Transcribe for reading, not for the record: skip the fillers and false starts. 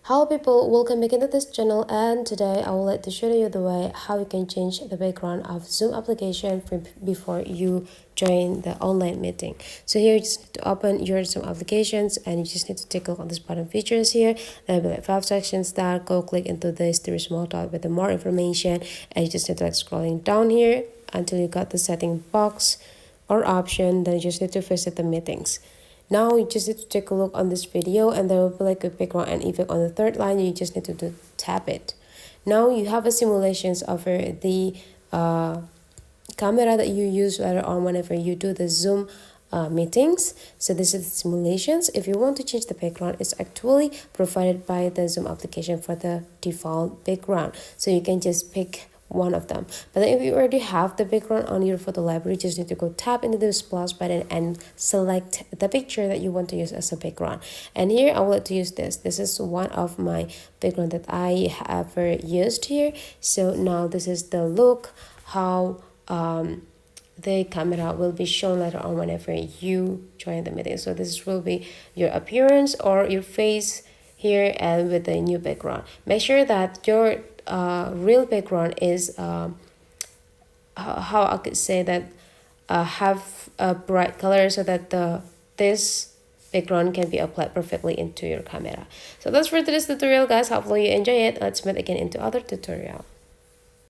Hello people, welcome back into this channel, and today I would like to show you the way how you can change the background of Zoom application before you join the online meeting. So here you just need to open your Zoom applications and you just need to take a look on this button features here. There will be like 5 sections there. Go click into this, there is small dot with the more information, and you just need to like scrolling down here until you got the setting box or option. Then you just need to visit the meetings. Now you just need to take a look on this video, and there will be like a background and effect on the third line. You just need to tap it. Now you have a simulations of the camera that you use later on whenever you do the Zoom meetings. So this is the simulations. If you want to change the background, it's actually provided by the Zoom application for the default background. So you can just pick one of them. But then if you already have the background on your photo library, you just need to go tap into this plus button and select the picture that you want to use as a background. And here I would like to use this is one of my background that I have used here. So now this is the look how the camera will be shown later on whenever you join the meeting. So this will be your appearance or your face here, and with the new background. Make sure that your real background is how I could say that have a bright color, so that this background can be applied perfectly into your camera. So that's for today's tutorial, guys. Hopefully you enjoy it. Let's meet again into other tutorial.